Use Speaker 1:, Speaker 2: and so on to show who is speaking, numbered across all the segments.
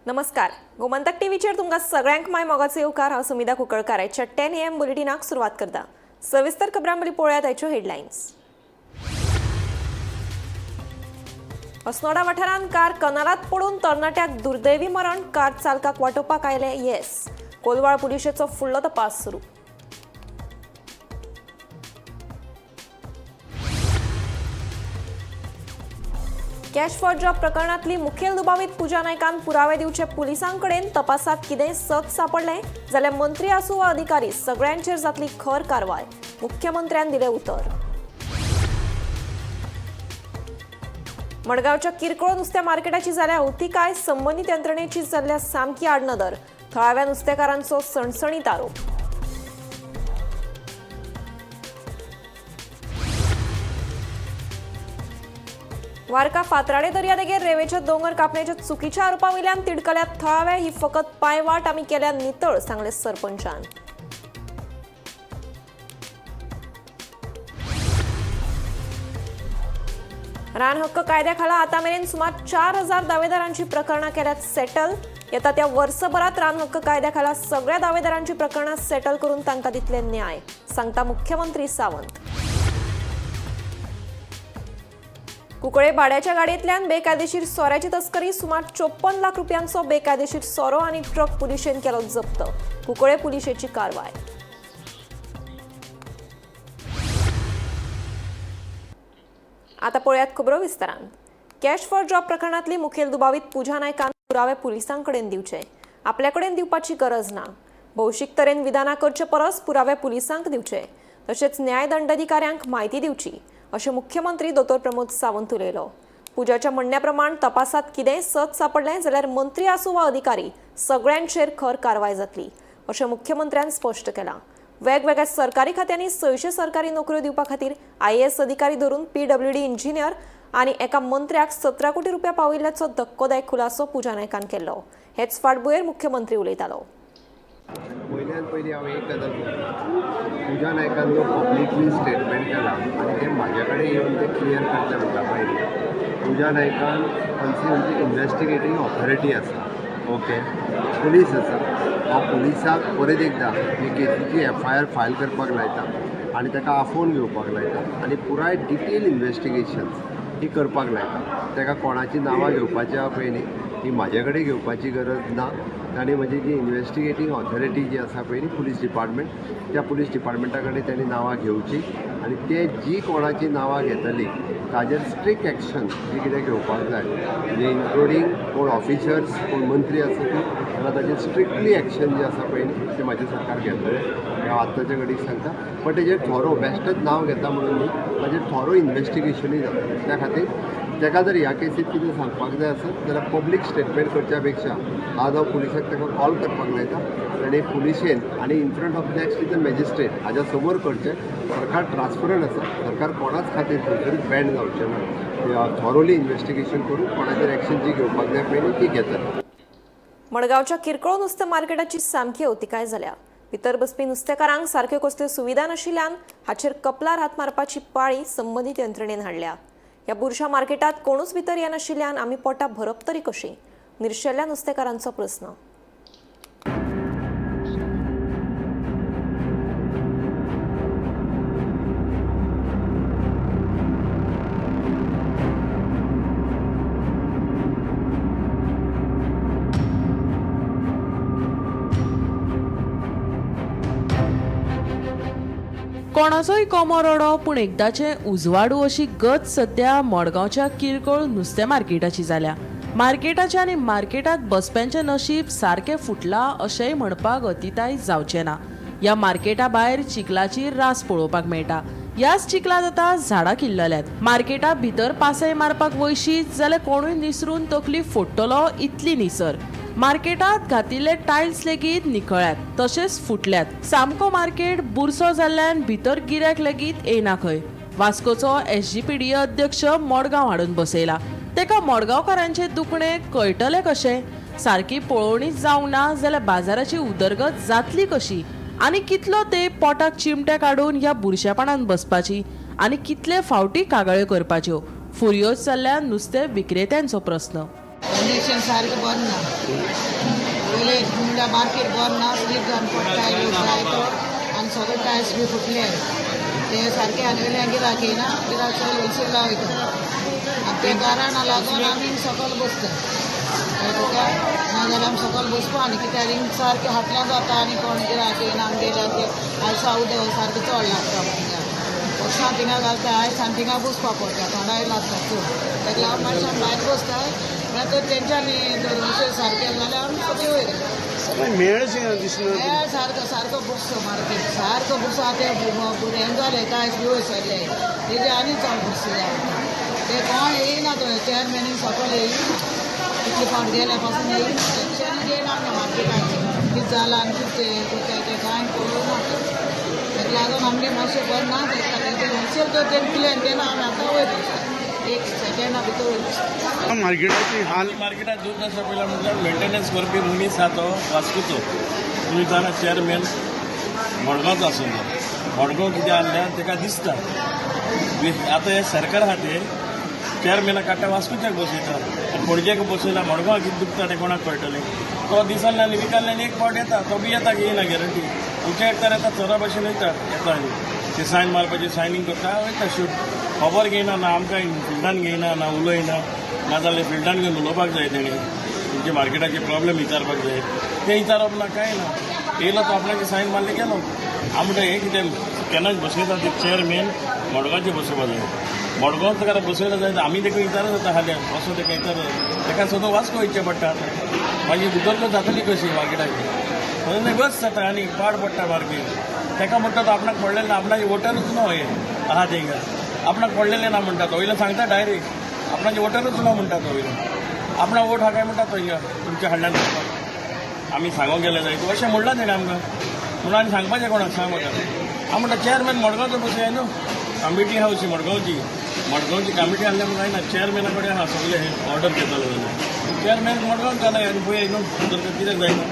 Speaker 1: नमस्कार. गोमंतक टीव्हीचेर तुमकां सगळ्यांक माय मोगाचो येवकार. हांव सुमिता कुंकळकार. 10 AM बुलेटिनाक सुरवात करता. सविस्तर खबरां पयलीं पळोवया ताच्यो हेडलायन्स. अस्नोडा वाठारांत कार कनालात पडून तरणाट्याक दुर्दैवी मरण. कार चालकाक वाटोवपाक आयले येस. कोलवाळ पुलिशेचो फुडलो तपास सुरू. कॅश फॉर जॉब प्रकरणातली मुखेल दुबावीत पुजा नायकान पुरावे दिवचे पुलिसांकडेन. तपासात कितेंय सत सापडलें जाल्यार मंत्री आसूं वा अधिकारी सगळ्यांचेर जातली खर कारवाय. मुख्यमंत्र्यान दिलें उतर. मडगांवच्या किरकोळ नुस्त्या मार्केटाची जाल्या अवतिकाय. संबंधीत यंत्रणेची जाल्ल्या सामकी आडनदर. थळाव्या नुस्तेकारांचो सणसणीत आरोप. वारका फातराडे दर्यादेगेर रेवेच्या दोंगर कापण्याच्या चुकीच्या आरोपावयल्यान तिडकल्यात थळावे. ही फकत पायवाट आमी केल्या नितळ, सांगले सरपंचान. रान हक्क कायद्या खाला आतामेरेन सुमार 4000 दावेदारांची प्रकरणां केल्यात सेटल. येता त्या वर्सभरात रान हक्क कायद्या खाला सगळ्या दावेदारांची प्रकरणां सेटल करून तांकां दितले न्याय, सांगता मुख्यमंत्री सावंत. कुंकळे भाड्याच्या गाडयेंतल्यान बेकायदेशीर सोऱ्याची तस्करी. सुमार 54 लाख रुपयांचो बेकायदेशीर सोरो आनी ट्रक पुलिशेन केलो जप्त. कुंकळे पुलिशेची कारवाय. आता पळयात खबरो विस्तारान. कॅश फॉर जॉब प्रकरणातली मुखेल दुबावीत पुजा नायकान पुरावे पुलिसांकडेन दिवचे. आपल्याकडेन दिवपाची गरज ना. भौशीक तरेन विधाना करचे परस पुरावे पुलिसांक दिवचे. तशेंच न्याय दंडाधिकाऱ्यांक म्हायती दिवची, अशें मुख्यमंत्री दोतोर प्रमोद सावंत उलयलो. पुजाच्या म्हणण्या प्रमाण तपासात कितेंय सत सापडलें जाल्यार मंत्री आसूं वा अधिकारी सगळ्यांचेर खर कारवाय जातली, अशें मुख्यमंत्र्यान स्पश्ट केलां. वेगवेगळ्या सरकारी खात्यांनी 600 सरकारी नोकऱ्यो दिवपा खातीर IAS अधिकारी धरून PWD इंजिनियर आनी एका मंत्र्याक 17 कोटी रुपया पाविल्ल्याचो धक्कोदायक खुलासो पुजा नायकान केल्लो. हेच फाटभुंयेर मुख्यमंत्री उलयतालो.
Speaker 2: पयल्यान पयलीं हांव एक गजाल पुजा नायकान जो पब्लिकली स्टेटमेंट केला आनी ते म्हाजे कडेन येवन ते क्लियर करचे म्हणटा पयलीं. पुजा नायकान खंयची इन्वेस्टिगेटींग ऑथॉरिटी आसा, ओके, पुलीस आसा. हांव पुलिसाक परत एकदां हे केसीची FIR फायल करपाक लायता आनी ताका आफोवन घेवपाक लायता आनी पुराय डिटेल इन्वेस्टिगेशन्स ही करपाक लायता. ताका कोणाची नांवां घेवपाच्या पयलीं ही म्हाजे कडेन घेवपाची गरज ना. ताणी म्हजी जी इन्वेस्टिगेटींग ऑथॉरिटी जी आसा पळय पुलीस डिपार्टमेंट, त्या पुलीस डिपार्टमेंटा कडेन ताणी नांवां घेवची आनी ते जी कोणाची नांवां घेतली ताजेर स्ट्रिक्ट एक्शन जी कितें घेवपाक जाय, म्हणजे इन्क्लुडींग कोण ऑफिसर्स, कोण मंत्री आसा ती, जाल्यार ताजेर स्ट्रिक्टली एक्शन जी आसा पळय ते म्हाजें सरकार घेतलें. हांव आत्ताच्या घडीक सांगता. बट तेजेर थोरो बेश्टच नांव घेता म्हणून न्ही, ताजेर थोरो इन्वेस्टिगेशनूय जाता. त्या खातीर ताका जर ह्या केसीत कितें सांगपाक जाय आसत जाल्यार पब्लीक स्टेटमेंट करच्या पेक्षा आज हांव पुलिसाक ताका कॉल करपाक लायता आनी पुलिशेन आनी in front of next is the magistrate हाज्या समोर करचें. सरकार ट्रान्सपरंट आसा. सरकार कोणाच खातीर खंयतरी बँड जावचें ना. थॉरोली इन्वेस्टिगेशन करून कोणाचेर एक्शन जी घेवपाक जाय पळय ती घेतात.
Speaker 1: मडगांवच्या किरकोळ नुस्तें मार्केटाची सामकी अवतिकाय जाल्या. भितर बसपी नुस्तेकारांक सारक्यो कसल्यो सुविधा नाशिल्ल्यान हाचेर कपलार हात मारपाची पाळी संबंधीत यंत्रणेन हाडल्या. ह्या बुरशा मार्केटात कोणूच भितर येनाशिल्ल्यान आमी पोटां भरप तरी कशी, निर्शेल्ल्या नुस्तेकारांचो प्रस्न.
Speaker 3: कोणाचोय कोमो रडो पूण एकदाचे उजवाडू अशी गत सध्या मडगांवच्या किरकोळ नुस्तें मार्केटाची जाल्या. मार्केटाचे आनी मार्केटात बसप्यांचें नशीब सारकें फुटलां अशेंय म्हणपाक अतिताय जावचें ना. ह्या मार्केटा भायर चिखलाची रास पळोवपाक मेळटा. ह्याच चिखलात आतां झाडां किल्लल्यात. मार्केटा भितर पासय मारपाक वयशीत जाल्यार कोणूय निसरून तकली फोडटलो इतली निसर. मार्केटात घातिल्ले टायल्स लेगीत निखळ्यात तशेंच फुटल्यात. सामको मार्केट बुरसो जाल्ल्यान भितर गिरायक लेगीत येना खंय. वास्कोचो SGPD अध्यक्ष मडगांव हाडून बसयला. तेका मडगांवकारांचे दुखणें कळटलें कशें? सारकी पळोवणीच जावंक ना जाल्यार बाजाराची उदरगत जातली कशी? आनी कितलो तेंप पोटाक चिमटे काडून ह्या बुरशेपणान बसपाची आनी कितले फावटी कागाळ्यो करपाच्यो? फुर्योज जाल्ल्यान नुस्तें विक्रेत्यांचो प्रस्न.
Speaker 4: कंडिशन सारकें बरें ना पयले म्हणल्यार मार्केट बरें ना स्लीप जावन पडटाय लोक तो आनी सगळे टायर्स बी फुटले ते सारके आनी वयल्यान गिरायक येना गिरायक सगळे होलसेला वयता आनी ते कारणाक लागून आमी सकयल बसता तुका नाजाल्यार आमी सकयल बसपा आनी कित्याक रिंग सारकें हाटल्यार जाता आनी कोण गिरायक येना आमगेल्यार ते आयसा उदक सारकें चड लागता आमकां वर्सां थिंगा घालता आयज आनी थिंगा बसपा पडटा थोडाय लागता चड ताका लागून मनशां भायर बसता म्हळ्यार तर तेंच्यांनी जर अशें सारकें जाल्यार आमी सगळें वयता सारको सारको बुकसो मार्केट सारको बुकसो आतां हें जालें कांयच बी वयसरले तेजे आनी चड बुकसो जाता ते कोण येयना तो चेअरमॅनीन सकयल येयी कितले फावट गेल्या पासून येयी टेंशन घेयना आमच्या मार्केटाचें कितें जालां आनी कितें करता तें कांय कळना ताका लागून आमगे मातशें बरें ना तें होलसेल तर तें क्लियर केला आमी आतां वयता एक सेकेंडा भितर वयता
Speaker 5: मार्केटाची हाल
Speaker 6: मार्केटात 2 वर्सां पयलीं म्हणल्यार मेंटेनन्स करपी मनीस आहा तो वास्कोचो तुमी जाणा चेअरमॅन मडगांवचो आसलो मडगांव कितें आहल्यार ताका दिसता आतां हे सरकार आहा ते चेअरमॅनाक काडटा वास्कोच्याक बसयता आनी पणजेक बसयला मडगांव कितें दुखता तें कोणाक कळटलें तो दिसांतल्यान विकांतल्यान एक फावट येता तो बी येता की येना गॅरंटी तुमच्या एकतर येता चोरा भशेन येता आनी ते सायन मारपाचें सायनींग करता वयता शूट खबर घेयना ना आमकां फिल्डान घेयना ना उलयना नाजाल्यार फिल्डान घेवन उलोवपाक जाय तेणें तुमचे मार्केटाचे प्रॉब्लेम विचारपाक जाय तें विचारप ना कांय ना येयलो तो आपणाची सायन मारली गेलो हांव म्हणटा हें कितें केन्नाच बसयता ते चेअरमॅन मडगांवचे बसोवपा जाय मडगांव ताका बसयला जाय आमी ताका विचारत जाता हाल्या असो ताका विचारत ताका सदां वास्को वयचें पडटा मागीर उदरगत जातली कशी मार्केटाची नाही बस जाता आनी पाड पडटा मार्केट ताका म्हणटा तो आपणाक पडलेलें ना आपणाची वोटरूच न्हू हे आहा थिंगा आपणाक पडलेलें ना म्हणटा तो वयलो सांगता डायरेक्ट आपणाची वोटरूच न्हू म्हणटा तो वयलो आपणा वोट हा काय म्हणटा तो हिंगा तुमच्या हाडल्यान सांगपाक आमी सांगूंक गेले जाय तूं अशें म्हणला तेणें आमकां म्हणून आनी सांगपाचें कोणाक सांग म्हाका हांव म्हणटा चेअरमॅन मडगांवचो बसय न्हू कमिटी आहा अशी मडगांवची कमिटी आहल्या म्हणून जायना चेअरमॅना कडेन आहा सगळे हे ऑर्डर घेताले जाल्यार चेअरमॅन मडगांव जालें आनी पळय न्हू उदरगत कित्याक जायना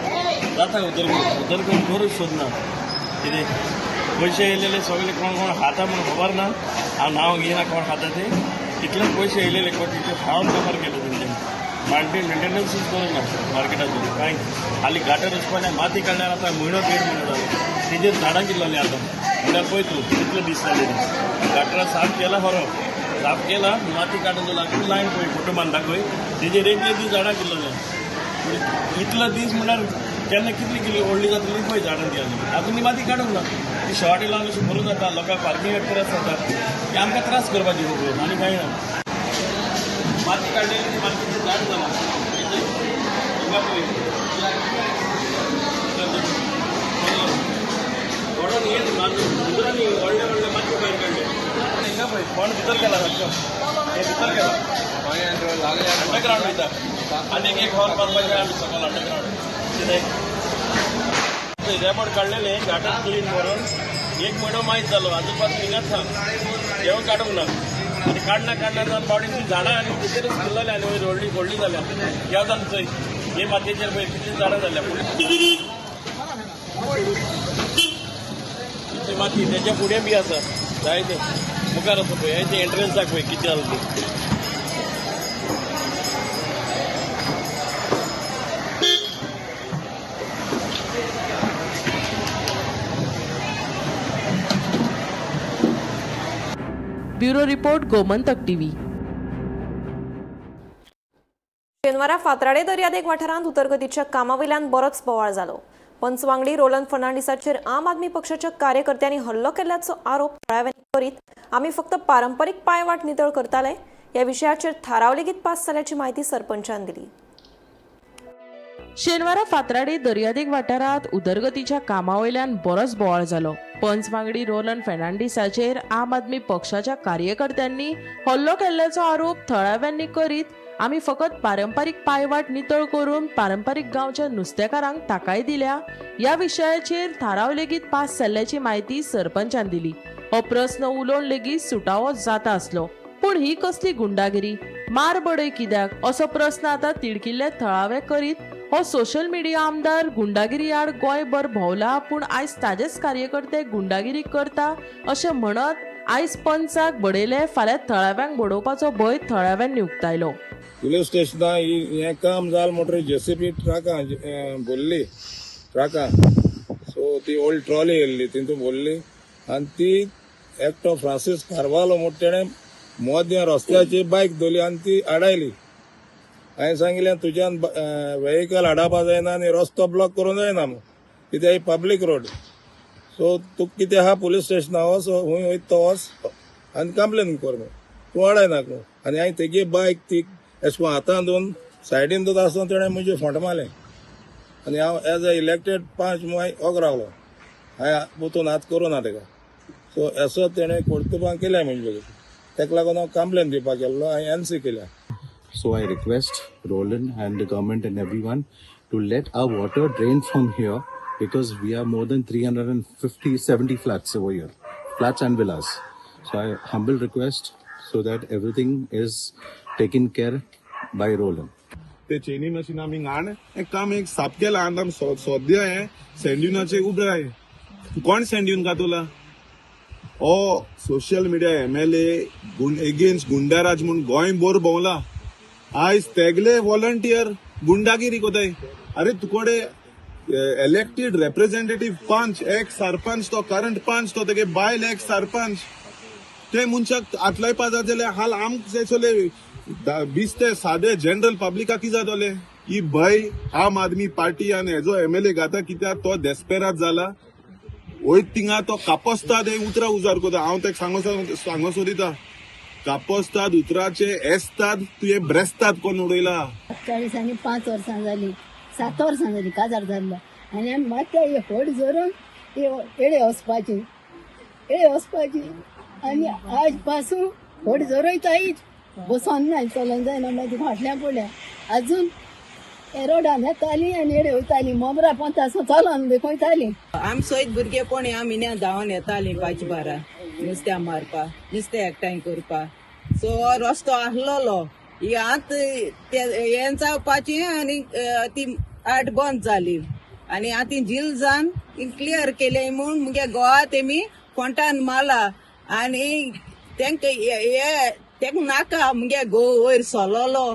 Speaker 6: जाता उदरगत करूच सोदना कितें पयशे येयलेले सगळे कोण कोण खाता म्हणून खबर ना हांव नांव घेयना कोण खाता ते इतलेच पयशे येयलेले कोटीचे हांव कवर केले तेंच्यानी मेंटेनन्सूच करूंक ना मार्केटाचेर कांय खाली गाटर वचपाक माती काडल्यार आतां म्हयनो 1.5 म्हयनो जालो तेजेर झाडां किल्लोलीं आतां म्हणल्यार पळय तूं कितले दीस जाले गाटरा साफ केला खरो साफ केला माती काडून लागून लायन पळय फोटो मान दाखय तेजेर एक दीस झाडां किल्लोलीं इतलो दीस म्हणल्यार केन्ना कितली किली व्हडली जातली पळय झाडां ती आजून ती माती काडूंक ना ती शॉर्टी लावन अशी भरून जाता लोकांक पार्किंगाक त्रास जाता की आमकां त्रास करपाची खूब आनी कांय ना माती काडलेली ती मातीचें झाड जालां व्हडून येत उदरांनी व्हडले व्हडले मातये भायर काडले हिंगा पळय कोण भितर गेला सारको हे भितर गेला अंडरग्रावंड वयता आनीक एक हॉल बांदपाचें आमी सकयल अंडरग्रावंड कितें रेबोड काडलेले घाटात क्लीन करून 1 म्हयनो माहीत जालो आजून पासून हिंगाच सांग जेवण काडूंक ना आनी काडना जावन बावडीची झाडां आनी भितरच फुल्लले आनी वयर व्हडली जाल्या येवदान चोय हे मातयेचेर पळय कितली झाडां जाल्या ती माती तेच्या फुडें बी आसा जायते मुखार आसा पळय हेचे एंट्रन्साक पळय कितें जालें तें
Speaker 3: ब्युरो रिपोर्ट गोमंतक टीव्ही
Speaker 1: शेनवारा फातराडे दर्यादेग वाठारांत उदरगतीच्या कामावयल्यान बरोच बोवाळ जालो पंचवांगडी रोलंद फर्नांडिसाचेर आम आदमी पक्षाच्या कार्यकर्त्यांनी हल्लो केल्ल्याचो आरोप थळाव्यांनी करीत आमी फक्त पारंपारीक पायवाट नितळ करताले ह्या विशयाचेर थाराव लेगीत पास जाल्याची माहिती सरपंचान दिली
Speaker 3: शेनवारा फातराडे दर्यादेग वाठारांत उदरगतीच्या कामावयल्यान बरोच बोवाळ जालो पंचवांगडी रोलंद फर्नांडिसाचेर आम आदमी पक्षाच्या कार्यकर्त्यांनी हल्लो केल्ल्याचो आरोप थळाव्यांनी करीत आमी फकत पारंपारीक पायवाट नितळ करून पारंपारीक गांवच्या नुस्तेकारांक ताकाय दिल्या ह्या विशयाचेर थाराव लेगीत पास जाल्ल्याची माहिती सरपंचान दिली हो प्रस्न उलोवन लेगीत सुटावो जाता आसलो पूण ही कसली गुंडागिरी मारबडय कित्याक असो प्रस्न आतां तिडकिल्ले थळावे करीत हो सोशल मिडिया आमदार गुंडागिरी आड गोंयभर भोंवला पूण आयज ताजेच कार्यकर्ते गुंडागिरी करता अशें म्हणत आयज पंचाक बडयले फाल्यां थळाव्यांक बडोवपाचो भंय थळाव्यांनी उक्तायलो
Speaker 5: पुलीस स्टेशना हें काम जाल म्हणटरी JCB ट्रकां भरली ट्रकां सो ती ओल्ड ट्रॉली येयल्ली तितून भरली आनी ती एकटो फ्रांसीस कार्वालो म्हणटा तेणें मध्य रस्त्याची बायक दवरली आनी ती आडायली. हांवें सांगिल्लें तुज्यान व्हेकल हाडपा जायना आनी रस्तो ब्लॉक करूंक जायना म्हणून कित्याक ही पब्लीक रोड. सो तुका कितें आहा पुलीस स्टेशना वच हूंय वयता तो वच आनी कंप्लेन कर म्हणून तूं अडायनाक म्हणून. आनी हांवें तेगे बायक ती अशें करून हातान दोन सायडीन दोन आसतना तेणें म्हजें फोंट मारलें आनी हांव एज अ इलेक्टेड 5 ओग रावलो. हांवें पोतून हात करूं ना तेका. सो असो तेणें कर्तुबां केल्या म्हणजे तेका लागून हांव कंप्लेन दिवपाक गेल्लो हांवें NC केल्या.
Speaker 7: So I request Roland and the government and everyone to let our water drain from here because we are more than 370 flats over here, flats and villas. So I humble request so that everything is taken care by Roland.
Speaker 5: ते चेनी machine आमी घाण एक काम एक साप केला आनी आमी सोद्या हे सँड्युनाचे उबे आहे. कोण सँड्युन घातला ओ सोशल मिडिया MLA एगेन्स्ट गुंडाराज म्हणून गोंय बोर भोंवला. आयज तेगले व्हॉलंटियर गुंडागिरी कोताय. अरे तुकोडे इलेक्टेड रिप्रेझेंटेटिव्ह पंच एक सरपंच तो करंट पंच तो तेगे बायल एक सरपंच ते मनशाक आतलायपा जाय जाल्यार हाल आमक जायसोले 20 ते सादे जनरल पब्लिकाक की जातोले. ही भय आम आदमी पार्टी आनी हेजो MLA घाता कित्याक तो डेस्पेराद जाला. वयत थिंगा तो कापोस्ताद उतरां उजार कोता. हांव तेका सांगो सोदिता कापोस्ताद उतराचे एस्ताद तुये ब्रेस्ताद कोण उडयला.
Speaker 8: 40 आनी 5 वर्सां जाली 7 वर्सां जाली काजार जाल्लो आनी आमी मात्या हे फोड जोरून एडे वचपाची आनी आज पासून फोड जोरयतायच बसोन ना चलोन जायना मागीर फाटल्यान पडल्या अजून रोडान येताली आनी एडे वयताली मोमरा पंतासून चलोन देखयताली.
Speaker 4: आमी सयत भुरगेपणी आमी धांवन येतालीं 5 बारा नुस्त्या मारपाक नुस्तें एकठांय करपाक. सो रस्तो आसलोलो आत हें जावपाची आनी ती आट बंद जाली आनी आतां झील जावन क्लियर केले म्हूण मुगे गोवा तेमी फोंटान मारला आनी तेंक नाका मुगे घोव वयर सोलोलो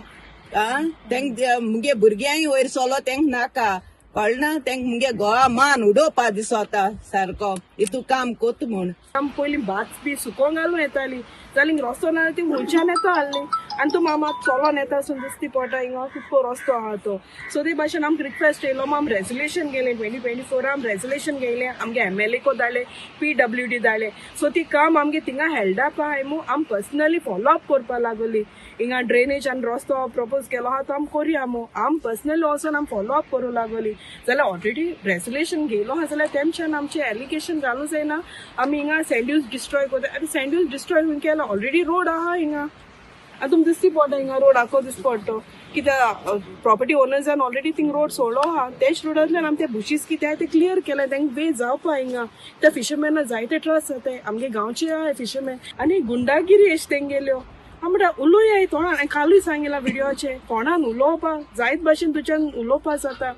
Speaker 4: मुगे भुरग्यांय वयर सोलो तेंक नाका कळना. तेंक मुगे गोवा मान उडोवपा दिसोता सारको हितू काम कोत म्हूण.
Speaker 9: आम पयलीं भात बी सुकोवंक घालूं येताली जाल्यार रस्तो ना ती हुंयच्यान येता आहली आनी तो मामाक चलोन येता सून दिसती पडटा हिंगा खूब रस्तो आहा तो. सो ते भाशेन आमकां रिक्वेस्ट येयलो आम रेजोल्युशन गेलें 2024 आम रेजोल्युशन घेयलें आमगे MLA को धाडलें PWD धाडलें. सो ती काम आमगे थिंगा हेल्ड अप आहाय मू आम पर्सनली फॉलो अप करपा लागोली. हिंगा ड्रेनेज आनी रस्तो प्रपोज केलो आहा तो आम कोरया मू आम पर्सनली वचोन आम फॉलो अप करूं लागोली. जाल्यार ऑलरेडी रेजोल्युशन घेयलो आहा जाल्यार तेमच्यान आमचें एलिगेशन घालूं जायना आमी हिंगा सँड्यूज डिस्ट्रॉय करता. आतां सँड्यूज डिस्ट्रॉय खंय केला ऑलरेडी रोड आहा हिंगा आतां तुमकां दिसती पडटा हिंगा रोड आखो दिस पडटो कित्याक प्रॉपर्टी ओनर्सान ऑलरेडी थिंग रोड सोडलो आहा. तेच रोडांतल्यान आमी ते बुशीस कितें ते क्लियर केले तेंका वे जावपा हिंगा. त्या फिशरमॅनाक जायते त्रास जाताय आमगे गांवचे आहाय फिशरमॅन आनी गुंडागिरी एश तेंगेल्यो. आमकां उलोवया तोंडान कालूय सांगिला व्हिडिओचे कोणान उलोवपा जायत भाशेन तुज्यान उलोवपा जाता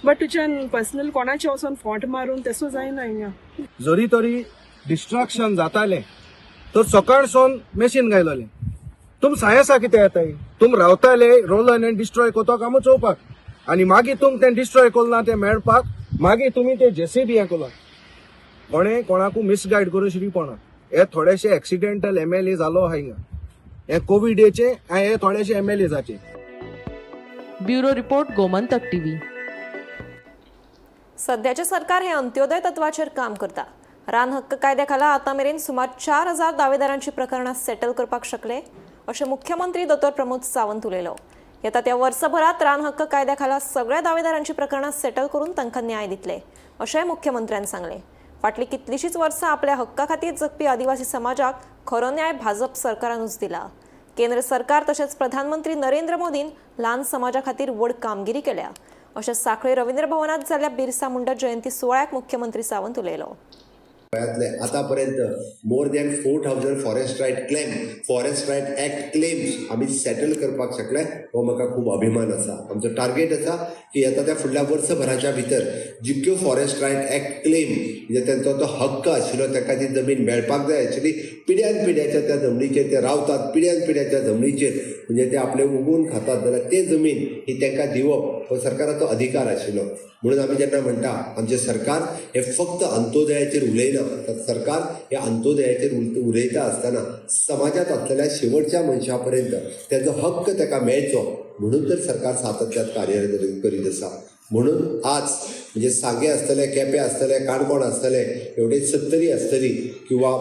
Speaker 9: बट तुज्यान पर्सनल कोणाचे वचोन फोंट मारून तेसो जायना हिंगा.
Speaker 10: जरी तरी डिस्ट्रक्शन जातालें तर सकाळसून मशीन घायलोलें. तुम सायन्सा कितें येताय तुम रावताले रोलन आनी डिस्ट्रॉय कोतो कामू चोवपाक आनी मागीर तुम तें डिस्ट्रॉय कोलना तें मेळपाक मागीर तुमी ते JCB हें कोला. कोणें कोणाकू मिसगायड करूं शिरीपणा. हे थोडेशे एक्सिडेंटल MLA जालो आहा हिंगा. हे कोविडेचे आनी हे थोडेशे MLA जाचे.
Speaker 3: Bureau report Gomantak TV.
Speaker 1: सध्याचे सरकार हे अंत्योदय तत्वाचेर काम करता. रान हक्क कायद्याखाला आतामेरेन सुमार 4000 दावेदारांची प्रकरणां सेटल करपाक शकले अशें मुख्यमंत्री दो. प्रमोद सावंत उलयलो. येता त्या वर्सभरात रान हक्क कायद्याखाला सगळ्या दावेदारांची प्रकरणां सेटल करून तांकां न्याय दितले अशेंय मुख्यमंत्र्यान सांगलें. फाटली कितलीशीच वर्सां आपल्या हक्का खातीर जगपी आदिवासी समाजाक खरो न्याय भाजप सरकारानूच दिला. केंद्र सरकार तशेंच प्रधानमंत्री नरेंद्र मोदीन ल्हान समाजा खातीर व्हड कामगिरी केल्या अशें सांखळे रवींद्र भवनात जाल्ल्या बिरसा मुंडा जयंती सुवाळ्याक मुख्यमंत्री सावंत उलयलो.
Speaker 2: गोंयांतले आतापर्यंत more than 4000 forest right act claims आमी सेटल करपाक शकले, हो म्हाका खूब अभिमान आसा. आमचो टार्गेट आसा की येता त्या फुडल्या वर्सभराच्या भितर जितक्यो फॉरेस्ट रायट एक्ट क्लेम म्हणजे तांचो तो हक्क आशिल्लो ताका ती जमीन मेळपाक जाय आशिल्ली, पिढ्यान पिढ्याच्या त्या जमनीचेर ते रावतात, पिढ्यान पिढ्याच्या जमनीचेर म्हणजे ते आपले उगून खातात, जाल्यार ते जमीन ही तांकां दिवप हो सरकाराचो अधिकार आशिल्लो. म्हणून आमी जेन्ना म्हणटा आमचें सरकार हे फक्त अंत्योदयाचेर उलयना, तर सरकार हे अंत्योदयाचेर उलयता आसतना समाजात असलेल्या शेवटच्या मनशा पर्यंत त्याचो हक्क ताका मेळचो म्हणून तर सरकार सातत्यात कार्यरत करीत आसा. म्हणून आज म्हणजे सांगे आसतले, केपें आसतले, काणकोण आसतले, एवढे 70 आसतली किंवा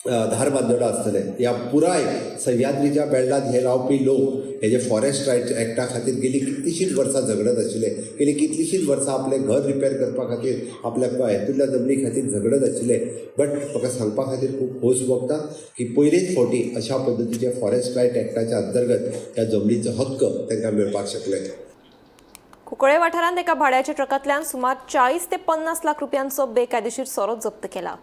Speaker 2: धारबांदोडा आसतले, ह्या पुराय सह्याद्रीच्या बेल्टांत हे रावपी लोक हे जे फॉरेस्ट रायट एक्टा खातीर गेली कितलीशींच वर्सां झगडत आशिल्ले, गेली कितलीशींच वर्सां आपले घर रिपेर करपा खातीर आपल्या हेतूंतल्या जमनी खातीर झगडत आशिल्ले. बट म्हाका सांगपा खातीर खूब खोस भोगता की पयलेच फावटी अशा पद्दतीचे फॉरेस्ट रायट एक्टाच्या अंतर्गत त्या जमनीचो हक्क तांकां मेळपाक शकले.
Speaker 1: कुंकळे वाठारांत एका भाड्याच्या ट्रकांतल्यान सुमार 40 ते 50 लाख रुपयांचो बेकायदेशीर सोरो जप्त केला.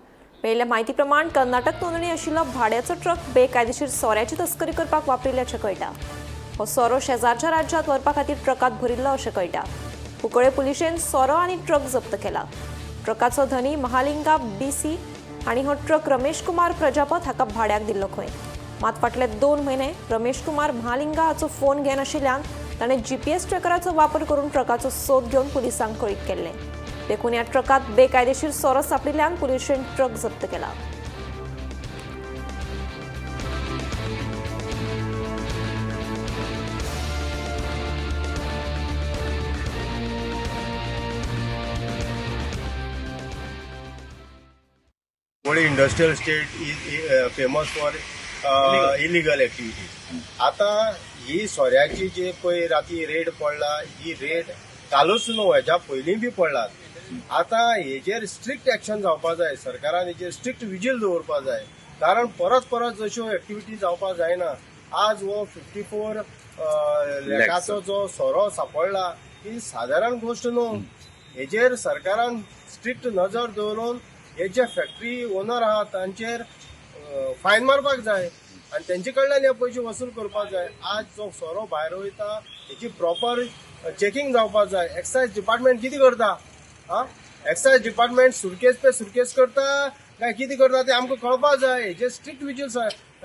Speaker 1: मेळिल्ल्या म्हायती प्रमाण कर्नाटक नोंदणी आशिल्लो भाड्याचो ट्रक बेकायदेशीर सोऱ्याची तस्करी करपाक वापरिल्ल्याचें कळटा. हो सोरो शेजारच्या राज्यांत व्हरपा खातीर ट्रकांत भरिल्लो अशें कळटा. कुंकळे पुलिशेन सोरो आनी ट्रक जप्त केला. ट्रकाचो धनी महालिंगा BC आनी हो ट्रक रमेश कुमार प्रजापत हाका भाड्याक दिल्लो खंय. मात फाटले 2 म्हयने रमेश कुमार महालिंगा हाचो फोन घेनाशिल्ल्यान ताणें GPS ट्रॅकराचो वापर करून ट्रकाचो सोद घेवन पुलिसांक कळीत केल्लें. देखून ह्या ट्रकात बेकायदेशीर सोरो सापडिल्ल्यान पुलिशेन ट्रक जप्त केला.
Speaker 11: Kunkole industrial state is famous for illegal activities. आता ही सोऱ्याची जी पळय राती रेड पडला, ही रेड कालूच न्हू हेच्या पयलीं बी पडलात. आता हेजेर स्ट्रिक्ट एक्शन जावपाक जाय, सरकारान हेजेर स्ट्रिक्ट विजील दवरपाक जाय, कारण परत परत जश्यो एक्टिविटी जावपाक जायना. आज हो 54 लाखाचो जो सोरो सापडला ही साधारण गोष्ट न्हू. हेजेर सरकारान स्ट्रिक्ट नजर दवरून हे जे फॅक्टरी ओनर आहात तांचेर फायन मारपाक जाय आनी तेंचे कडल्यान हे पयशे वसूल करपाक जाय. आज जो सोरो भायर वयता हेची प्रॉपर चेकिंग जावपाक जाय. एक्सायज डिपार्टमेंट कितें करता? एक्सायज डिपार्टमेंट सुरकेस पे सुरकेस करता काय कितें करता ते आमकां कळपाक जाय. हेजे स्ट्रिक्ट विजील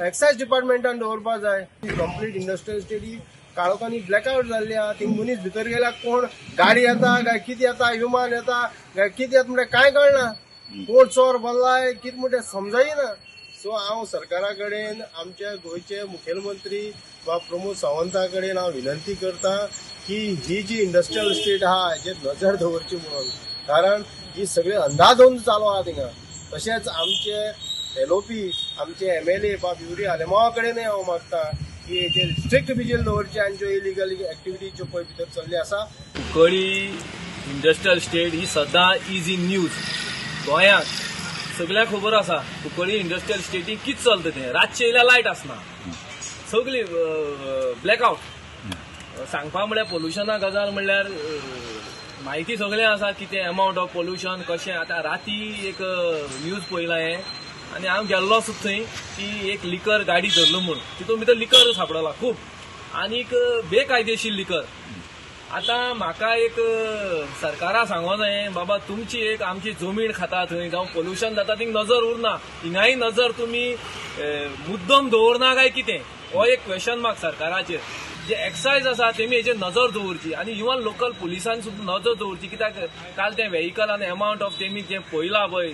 Speaker 11: एक्सायज डिपार्टमेंटान दवरपाक जाय. कंप्लीट इंडस्ट्रियल स्टेट ही काळोखांनी ब्लॅकआउट जाल्ली आहा. थिंग मनीस भितर गेल्यार कोण गाडी येता काय कितें येता, विमान येता काय कितें येता म्हणजे कांय कळना. कोण चोर भल्लाय कितें म्हणटा समजायना. सो हांव सरकारा कडेन आमच्या गोंयचे मुखेलमंत्री वा प्रमोद सावंता कडेन हांव विनंती करता की ही जी इंडस्ट्रियल स्टेट आहा हेचेर नजर दवरची म्हणून, कारण ही सगळी अंदाजून चालू आहा थिंगा. तशेंच आमचे LOP आमचे MLA बा ब्युरी आलेमावा कडेनय हांव मागता की हेचेर स्ट्रिक्ट विजील दवरची आनी ज्यो इलिगल एक्टिविटी ज्यो पळय भितर चल्ली आसा.
Speaker 6: कुंकळी इंडस्ट्रियल स्टेट ही सदां इज इन न्यूज. गोंयांत सगळ्यांक खबर आसा कुंकळी इंडस्ट्रियल स्टेटीक कितें चलता तें. रातचे येयल्यार लायट आसना, सगळी ब्लॅकआउट. सांगपा म्हळ्यार पोल्युशना गजाल म्हणल्यार म्हायती सगळें आसा कितें अमावंट ऑफ पोल्युशन कशें. आतां राती एक न्यूज पळयला हें आनी हांव गेल्लो सुद्दां थंय की एक लिकर गाडी धरलो म्हूण, तितून भितर लिकर सापडला खूब आनीक बेकायदेशीर लिकर. आतां म्हाका एक सरकारा सांगो जाय बाबा तुमची एक आमची जमीन खाता थंय जावं पोल्युशन जाता थिंग नजर उरना, हिंगाय नजर तुमी मुद्दम दवरना काय कितें, हो एक क्वेश्चन मार्क सरकाराचेर. जे एक्सायज आसा तेमी हेचेर नजर दवरची आनी इवन लोकल पुलिसान सुद्दां नजर दवरची. कित्याक काल तें व्हेहिकल अमावंट ऑफ तेमी जें पळयलां पळय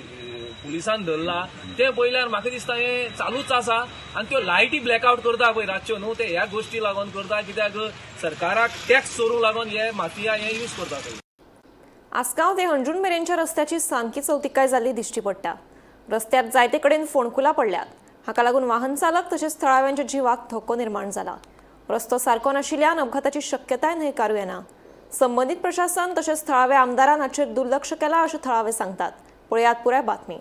Speaker 6: पुलिसान धरला तें पळयल्यार म्हाका दिसता हें चालूच आसा. आनी त्यो लायटी ब्लॅकआउट करता पळय रातच्यो न्हू, ते ह्या गोश्टी लागून करता कित्याक सरकाराक टॅक्स चोरूंक लागून हे माफिया हे यूज करता.
Speaker 1: आसगांव ते हंजूण मेरेनच्या रस्त्याची सामकी चवथिकाय जाल्ली दिश्टी पडटा. रस्त्यार जायते कडेन फोंडकुलां पडल्यात. हाका लागून वाहन चालक तशेंच थळाव्यांच्या जिवाक धोको निर्माण जाला. रस्तो सारको नाशिल्ल्यान अपघाताची शक्यताय न्हयकारूं येना. संबंदीत प्रशासन तशेंच थळाव्या आमदारान हाचेर दुर्लक्ष केलां अशें थळावे सांगतात. पळयात पुराय बातमी.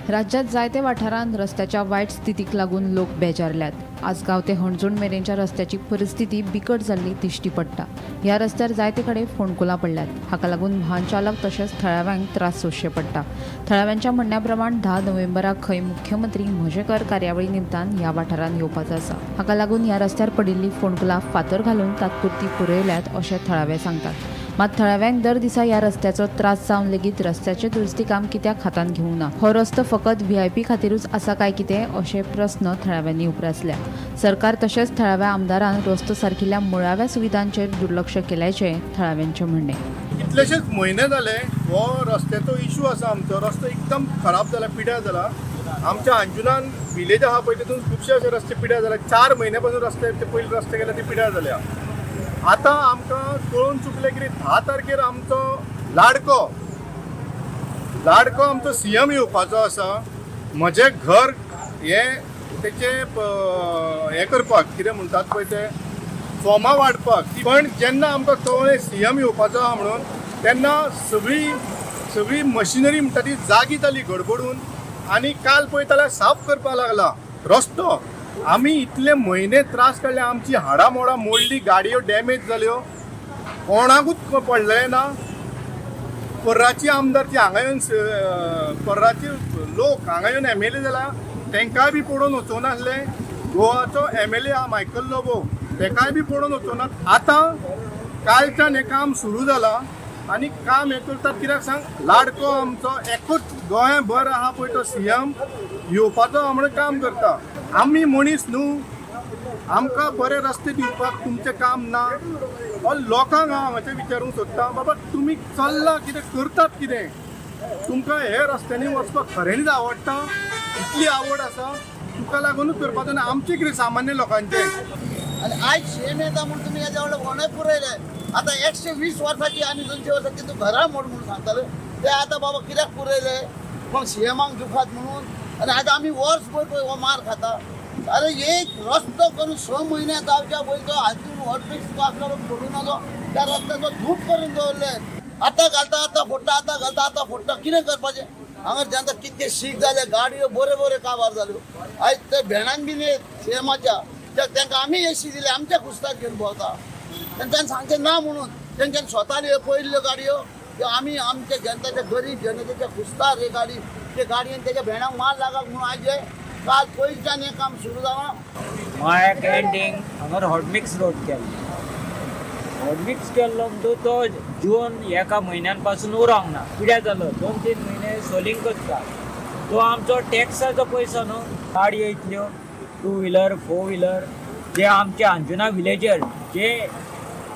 Speaker 12: राज्यात जायते वाठारांत रस्त्याच्या वायट स्थितीक लागून लोक बेजारल्यात. आसगांव ते हणजूण मेरेनच्या रस्त्याची परिस्थिती बिकट जाल्ली दिश्टी पडटा. ह्या रस्त्यार जायते कडेन फोंडकुलां पडल्यात. हाका लागून वाहन चालक तशेंच थळाव्यांक त्रास सोंसचे पडटा. थळाव्यांच्या म्हणण्या प्रमाण 10 नोव्हेंबराक खंय मुख्यमंत्री म्हजेकर कार्यावळी निमतान ह्या वाठारांत येवपाचो आसा. हाका लागून ह्या रस्त्यार पडिल्ली फोंडकुलां फातर घालून तात्पुरती पुरयल्यात अशें थळावे सांगतात. मात थळाव्यांक दर दिसा ह्या रस्त्याचो त्रास जावन लेगीत रस्त्याचें दुरुस्ती काम कित्याक हातांत घेवंक ना? हो रस्तो फकत व्हीआयपी खातीरूच आसा काय कितें अशे प्रस्न थळाव्यांनी उपरासल्या. सरकार तशेंच थळाव्या आमदारान रस्तो सारकिल्ल्या मुळाव्या सुविधांचेर दुर्लक्ष केल्याचें थळाव्यांचें म्हणणें.
Speaker 11: कितलेशेच म्हयने जाले हो रस्त्याचो इशू आसा. आमचो रस्तो एकदम खराब जाला, पिड्यार जाला. आमच्या अंजुनान विलेज आहा पळय तितून खुबशे अशे रस्ते पिड्यार जाले. 4 म्हयने पासून रस्ते ते पयले रस्ते गेले ते पिड्यार जाल्या. आतां आमकां कळून चुकलें की 10 तारखेर आमचो लाडको आमचो CM येवपाचो आसा. म्हजें घर तेचे हें करपाक कितें म्हणटात पळय ते फॉर्मां वाडपाक. पण जेन्ना आमकां कळ्ळें CM येवपाचो आहा म्हणून तेन्ना सगळी मशिनरी म्हणटा ती जागी जाली गडबडून आनी काल पळयता जाल्यार साफ करपाक लागला रस्तो. आमी इतले म्हयने त्रास काडले, आमची हाडां मोडां मोडली, गाडयो डॅमेज जाल्यो, कोणाकूच पडलें ना. पर्राची आमदारची हांगा येवन पर्राची लोक हांगा येवन MLA जाला तांकांय बी पडोवन वचों नासले. गोवाचो MLA आहा मायकल लोबो ताकाय बी पडोवन वचोनात. आतां कालच्यान हें काम सुरू जालां आनी काम हें करतात कित्याक सांग, लाडको आमचो एकूच गोंयभर आहा पळय तो CM येवपाचो म्हणून काम करता. आमी मनीस न्हू, आमकां बरे रस्ते दिवपाक तुमचें काम ना? हो लोकांक हांव हांगाचें विचारूंक सोदतां, बाबा तुमी चल्ला कितें करतात कितें? तुमकां हे रस्त्यांनी वचपाक खऱ्यांनीच आवडटा? इतली आवड आसा तुका लागूनच करपाचो ना आमचें कितें सामान्य लोकांचें?
Speaker 4: आणि आज शेम येता म्हणून तुम्ही याच्या एवढं होणं पुरयले. आता 120 वर्साची आणि 200 वर्साची तू घरा मोड म्हणून सांगताले ते आता बाबा कित्याक पुरयले? पण CMाक दुखात म्हणून. आणि आता आम्ही वर्सभर हो मार खाता. अरे एक रस्तो करून 6 महिने जावच्या पयलीं तो हातून हॉटफिक्स आसलो फोडून आलो त्या रस्त्याचो धूप करून दवरले. आतां घालता आतां फोडटा, आतां घालता आतां फोडटा. कितें करपाचें? हांगा जेन्ना कितके शीक जाले, गाडयो बरे काबार जाल्यो. आयज ते भेणान बी येत CMाच्या तांकां आमी एसी दिले, आमच्या कुस्ताक घेवन भोंवता. तांच्यान सांगचें ना म्हणून तांच्यान स्वताल्यो पयल्ल्यो गाडयो आमी आमच्या जनतेच्या गरीब जनतेच्या कुस्तार हे गाडी ते गाडयेन तेच्या भेणांक मार लागक म्हणून आज काल पयलींच्यान हें काम सुरू जालां.
Speaker 13: मायाक एंडींग हांगर हॉटमिक्स रोड केल्लो. हॉटमिक्स केल्लो म्हणटू तो जून एका म्हयन्यान पासून उरोंक ना. कित्याक जालो 2-3 म्हयने सोलिंग करता. तो आमचो टॅक्साचो पयसो न्हू. गाडयो इतल्यो 2 व्हिलर 4 व्हिलर जे आमच्या अंजुना विलेजर जे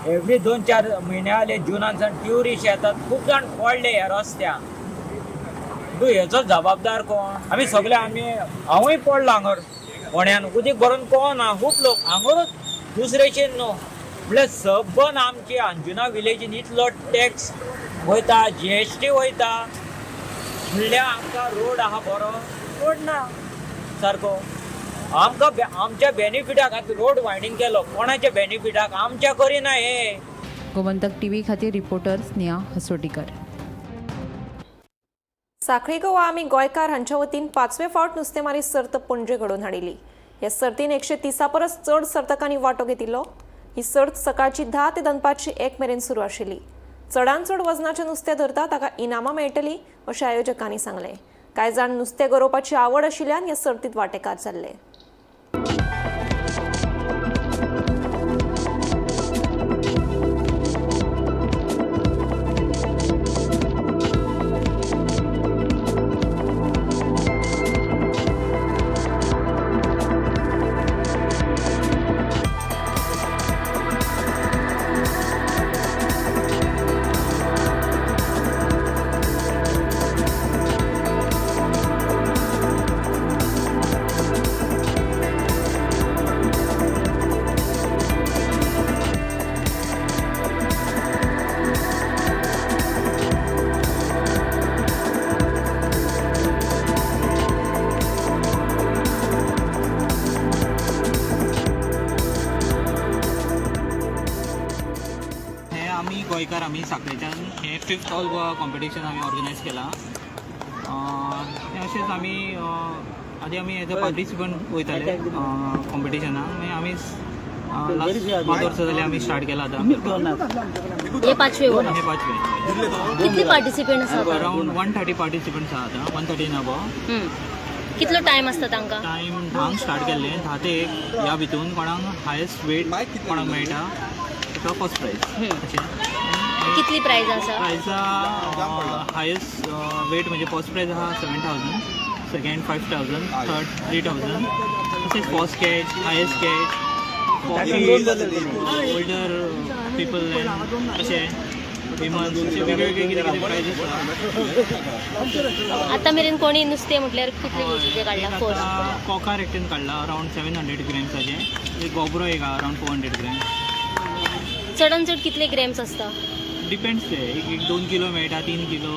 Speaker 13: एवरी 2-4 म्हयने जाले जुनानसान ट्युरिस्ट येतात. खूब जाण पडले ह्या रस्त्याक. तूं हेचो जबाबदार कोण? आमी सगळे हांवूय पडलो हांगर फोंड्यान उदीक भरून कोण खूब लोक हांगरूच दुसरेचेर न्हू. म्हळ्यार सबन आमची अंजुना विलेजीन इतलो टॅक्स वयता, GST वयता म्हणल्यार आमकां रोड आहा बरो? रोड ना सारको. आमकां आमच्या बेनिफिटाक आतां रोड वायडींग केलो, कोणाच्या बेनिफिटाक? आमच्या करिना हे.
Speaker 12: गोमंतक TV खातीर रिपोर्टर स्नेहा हसोटीकर.
Speaker 1: साखळी गोवा आमी गोंयकार हांच्या वतीन 5वे फावट नुस्तेमारी सर्त पणजे घडोवन हाडिल्ली. ह्या सर्तीन 130 परस चड सर्तकांनी वांटो घेतिल्लो. ही सर्त सकाळची 10 ते दनपारची 1 मेरेन सुरू आशिल्ली. चडांत चड वजनाचें नुस्तें धरता ताका इनामां मेळटलीं अशें आयोजकांनी सांगलें. कांय जाण नुस्तें गरोवपाची आवड आशिल्ल्यान ह्या सर्तींत वांटेकार जाल्ले.
Speaker 13: गोंयकार आमी सांखळेच्यान हे 5th ऑल गोवा कॉम्पिटिशन आमी ऑर्गनायज केलां. अशेंच आमी आदी आमी एज अ पार्टिसिपंट वयताले कॉम्पिटिशनाक मागीर आमी लास्ट 5 वर्सां जाली आमी स्टार्ट केला आतां
Speaker 8: हे 5वे वर
Speaker 13: हे 5वे
Speaker 8: कितले पार्टिसिपेंट आसा
Speaker 13: अराउंड 130 पार्टिसिपंट्स आहा आतां 130 अबव
Speaker 8: कितलो टाइम आसता तांकां
Speaker 13: टायम 10 स्टार्ट केल्ले 10 ते 1 ह्या भितून कोणाक हायेस्ट वेट कोणाक मेळटा ताका फर्स्ट प्रायज अशें
Speaker 8: कितली प्राइज आसा
Speaker 13: प्रायजा हायेस्ट वेट म्हणजे फर्स्ट प्रायज आहा 7,000 सेकंड 5,000 थर्ड 3,000 तशेंच first catch highest catch older people अशें फेमस अशें वेगवेगळे कितें कितें प्रायजीस आसा
Speaker 8: आता मेरेन कोणी नुस्तें म्हटल्यार कितले केजीचे काडला फर्स्ट
Speaker 13: कोकार एकटेन काडला अराउंड 700 ग्रॅम्साचें एक गोबरो एक अराउंड 400 ग्रॅम्स
Speaker 8: चडान चड कितले ग्रॅम्स आसता
Speaker 13: डिपेंड्स ते एक 2 किलो मेळटा 3 किलो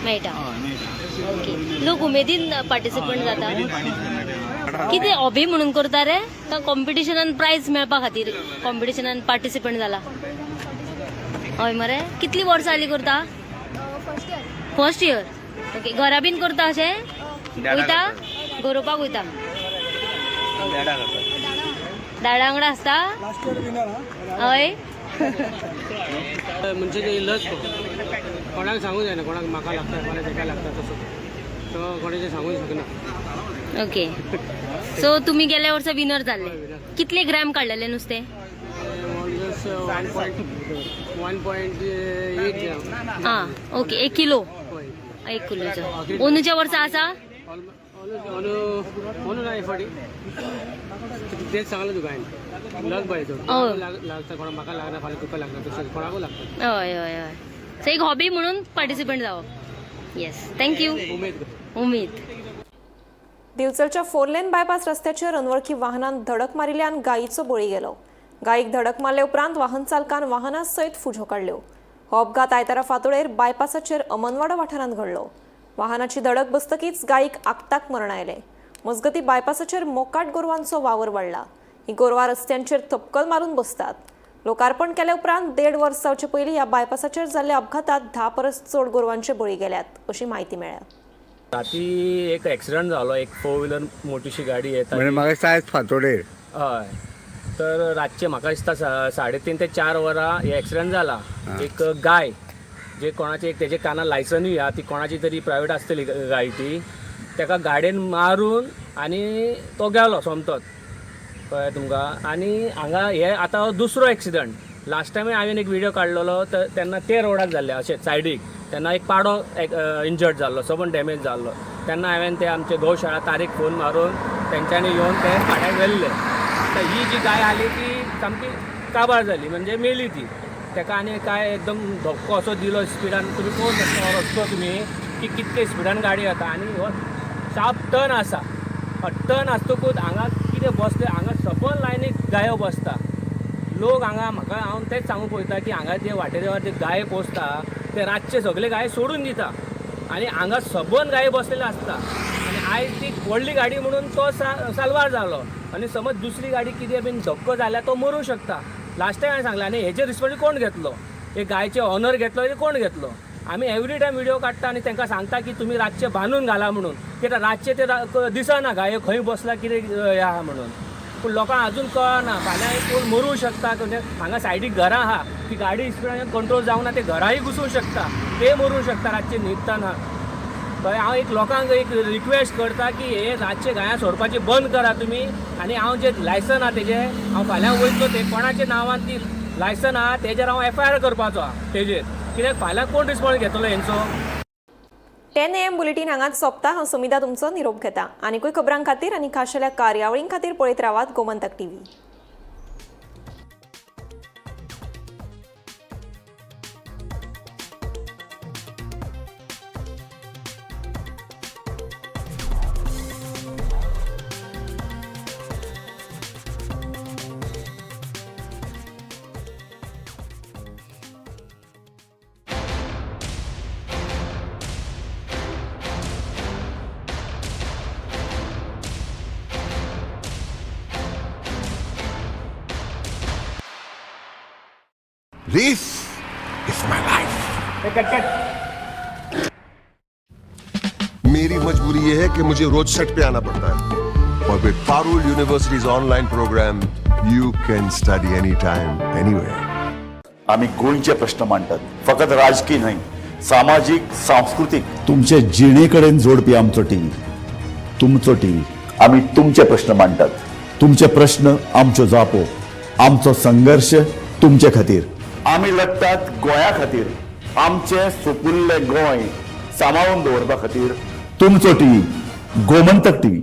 Speaker 8: मेळटा
Speaker 13: हय मेळटा
Speaker 8: ओके लोक उमेदीन पार्टिसिपंट जाता कितें हॉबी म्हणून करता रे का कॉम्पिटिशनान प्रायज मेळपा खातीर कॉम्पिटिशनान पार्टिसिपंट जाला हय मरे कितली वर्सां जाली करता फर्स्ट इयर ओके घरा बीन करता अशें वयता गरोवपाक वयता दाडा वांगडा आसता हय
Speaker 13: म्हणजे ते लस कोणाक सांगूं जायना कोणाक म्हाका लागता कोणाक तेका लागता तसो तो कोणाचें सांगूंक शकना
Speaker 8: ओके सो तुम्ही गेल्या वर्सा विनर जाल्ले कितले ग्रॅम काडलेले नुस्तें
Speaker 13: 1.8 ग्राम
Speaker 8: आं ओके 1 किलो 1 किलोचो अंदूच्या वर्सा आसा
Speaker 13: म्हणून नाही फाटी तेच सांगलं तुका हांवें लस पाहिजे लागता कोणाक म्हाका लागना फाल्यां तुका लागना तशें कोणाकूय लागता
Speaker 8: हय हय हय सो एक हॉबी म्हणून पार्टिसिपंट जावप येस थँक्यू उमेद
Speaker 1: दिवचलच्या 4 लेन बायपास रस्त्याचेर अनवळखी वाहनान धडक मारिल्ल्यान गायीचो बळी गेलो गायीक धडक मारले उपरांत वाहन चालकान वाहना सयत फुजो काडल्यो हो अपघात आयतारा फांतोडेर बायपासाचेर अमनवाडा वाठारांत घडलो वाहनाची धडक बसतकीच गायीक आगताक मरण आयलें मजगती बायपासाचेर मोकाट गोरवांचो वावर वाडला ही गोरवां रस्त्यांचेर थपकल मारून बसतात लोकार्पण केले उपरांत 1.5 वर्स जावचे पयलीं ह्या बायपासाचेर जाल्ल्या अपघातात 10 परस चड गोरवांचे बळी गेल्यात अशी माहिती मेळ्ळ्या
Speaker 6: राती एक ॲक्सिडंट जालो एक 4 व्हिलर मोठीशी गाडी येता
Speaker 2: म्हणजे म्हाका सायज फांतोडेर
Speaker 6: हय तर रातचे म्हाका दिसता 3:30 ते 4 वरां हे ॲक्सिडंट जाला एक गाय जे कोणाचे एक तेजे कानार लायसनूय आहा ती कोणाची तरी प्रायवेट आसतली गाय ती तेका गाडयेन मारून आनी तो गेलो सोमतोच कळ्ळें तुमकां आनी हांगा हे आतां दुसरो ॲक्सिडंट लास्ट टायम हांवें एक व्हिडिओ काडलेलो तेन्ना ते रोडाक जाल्ले अशें सायडीक तेन्ना एक पाडो इंजर्ड जाल्लो सबंद डॅमेज जाल्लो तेन्ना हांवें ते आमचे गौशाळा तारीख फोन मारून तेंच्यांनी येवन ते फाट्याक व्हेल्ले आतां ही जी गाय आली ती सामकी काबार जाली म्हणजे मेली ती तेका आनी काय एकदम धक्को असो दिलो स्पिडान तुमी पळोवंक शकता हो रस्तो तुमी की कितके स्पिडान गाडी वता आनी हो 7 टन आसा टन आसतकूच हांगा कितें बसले हांगा सकयल लायनीक गायो बसता लोक हांगा म्हाका हांव तेच सांगूंक पळयता की हांगा जे वाटेदेवार जे गाय पोसता ते रातचे सगळे गाय सोडून दिता आनी हांगा सबंद गाय बसलेले आसता आनी आयज ती व्हडली गाडी म्हणून तो साल्वार जालो आनी समज दुसरी गाडी कितें बीन धक्को जाल्यार तो मरूं शकता लास्ट टायम हांवें सांगलें आनी हेजे रिस्पॉन्सिबिलिटी कोण घेतलो हे गायचे ऑनर घेतलो हे कोण घेतलो आमी एवरी टायम व्हिडिओ काडटा आनी तांकां सांगता की तुमी रातचे बांदून घाला म्हणून कित्याक रातचे ते दिसना गायो खंय बसला कितें हें आहा म्हणून पूण लोकांक अजून कळना फाल्यां कोण मरूं शकता हांगा सायडीक घरां आहा ती गाडी स्पिडान कंट्रोल जावना ते घरांय घुसूंक शकता ते मरूं शकता रातचे न्हिदतना कळ्ळें हांव एक लोकांक एक रिक्वेस्ट करता की हे रातचे गाया सोडपाची बंद करा तुमी आनी हांव जे लायसन आहा तेजे हांव फाल्यां वयतलो ते कोणाच्या नांवान ती लायसन आहा तेजेर हांव FIR करपाचो आहा तेजेर कित्याक फाल्यां कोण रिस्पॉन्स घेतलो हेंचो
Speaker 1: 10 AM बुलेटिन हांगाच सोंपता हांव समिता तुमचो निरोप घेता आनीकूय खबरां खातीर आनी खाशेल्या कार्यावळीं खातीर पळयत रावात Gomantak TV.
Speaker 14: This is my life. मेरी मजबूरी ये है कि मुझे रोज सेट पे आना पड़ता है। और with Parul University's online programme you can study any time anywhere.
Speaker 15: आम्ही गोंयचे प्रश्न मांडतात, फकत राजकीय न्हय, सामाजिक सांस्कृतिक तुमचे जिणेकडेन जोडपी आमचो टीव्ही, तुमचो टीव्ही। आम्ही तुमचे प्रश्न मांडतात, तुमचे प्रश्न आमच्यो जापो, आमचो संघर्ष तुमचे खातीर। आम्ही लढतात गोंया खातीर, आमचे सोपुल्ले गोंय सांबाळून दवरपा खातीर। तुमचो टीव्ही, गोमंतक टीव्ही।